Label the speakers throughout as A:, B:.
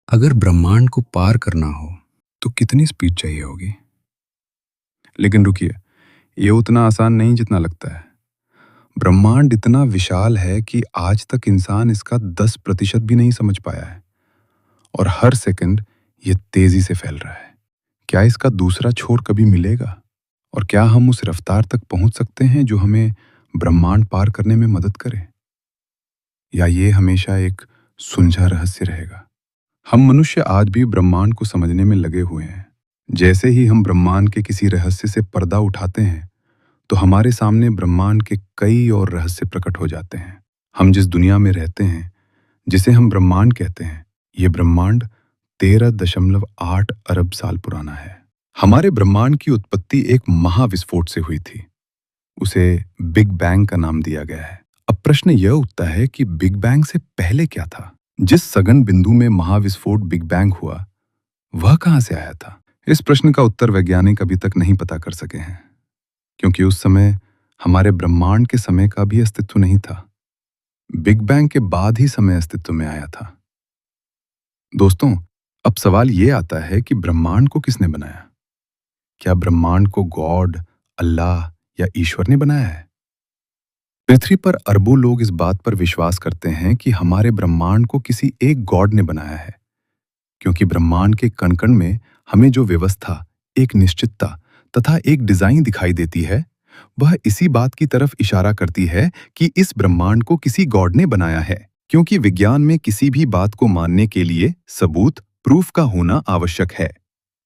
A: अगर ब्रह्मांड को पार करना हो तो कितनी स्पीड चाहिए होगी। लेकिन रुकिए, ये उतना आसान नहीं जितना लगता है। ब्रह्मांड इतना विशाल है कि आज तक इंसान इसका 10% भी नहीं समझ पाया है, और हर सेकंड ये तेजी से फैल रहा है। क्या इसका दूसरा छोर कभी मिलेगा? और क्या हम उस रफ्तार तक पहुंच सकते हैं जो हमें ब्रह्मांड पार करने में मदद करे? या ये हमेशा एक सुलझा रहस्य रहेगा? हम मनुष्य आज भी ब्रह्मांड को समझने में लगे हुए हैं। जैसे ही हम ब्रह्मांड के किसी रहस्य से पर्दा उठाते हैं, तो हमारे सामने ब्रह्मांड के कई और रहस्य प्रकट हो जाते हैं। हम जिस दुनिया में रहते हैं, जिसे हम ब्रह्मांड कहते हैं, ये ब्रह्मांड 13.8 अरब साल पुराना है। हमारे ब्रह्मांड की उत्पत्ति एक महाविस्फोट से हुई थी। उसे बिग बैंग का नाम दिया गया है। अब प्रश्न यह उठता है कि बिग बैंग से पहले क्या था? जिस सघन बिंदु में महाविस्फोट बिग बैंग हुआ, वह कहां से आया था? इस प्रश्न का उत्तर वैज्ञानिक अभी तक नहीं पता कर सके हैं, क्योंकि उस समय हमारे ब्रह्मांड के समय का भी अस्तित्व नहीं था। बिग बैंग के बाद ही समय अस्तित्व में आया था। दोस्तों, अब सवाल यह आता है कि ब्रह्मांड को किसने बनाया? क्या ब्रह्मांड को गॉड, अल्लाह या ईश्वर ने बनाया है? पृथ्वी पर अरबों लोग इस बात पर विश्वास करते हैं कि हमारे ब्रह्मांड को किसी एक गॉड ने बनाया है, क्योंकि ब्रह्मांड के कण-कण में हमें जो व्यवस्था, एक निश्चितता तथा एक डिजाइन दिखाई देती है, वह इसी बात की तरफ इशारा करती है कि इस ब्रह्मांड को किसी गॉड ने बनाया है। क्योंकि विज्ञान में किसी भी बात को मानने के लिए सबूत, प्रूफ का होना आवश्यक है।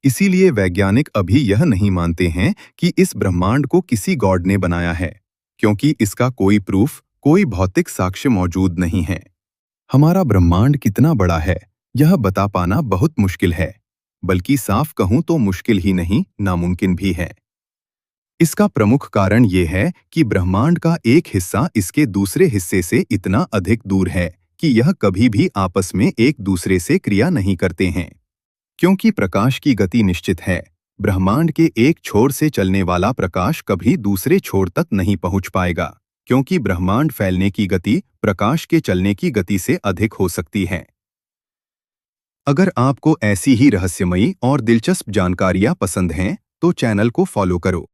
A: इसीलिए वैज्ञानिक अभी यह नहीं मानते हैं कि इस ब्रह्मांड को किसी गॉड ने बनाया है, क्योंकि इसका कोई प्रूफ, कोई भौतिक साक्ष्य मौजूद नहीं है। हमारा ब्रह्मांड कितना बड़ा है, यह बता पाना बहुत मुश्किल है, बल्कि साफ कहूं तो मुश्किल ही नहीं, नामुमकिन भी है। इसका प्रमुख कारण ये है कि ब्रह्मांड का एक हिस्सा इसके दूसरे हिस्से से इतना अधिक दूर है कि यह कभी भी आपस में एक दूसरे से क्रिया नहीं करते हैं। क्योंकि प्रकाश की गति निश्चित है, ब्रह्मांड के एक छोर से चलने वाला प्रकाश कभी दूसरे छोर तक नहीं पहुंच पाएगा, क्योंकि ब्रह्मांड फैलने की गति प्रकाश के चलने की गति से अधिक हो सकती है। अगर आपको ऐसी ही रहस्यमयी और दिलचस्प जानकारियां पसंद हैं, तो चैनल को फॉलो करो।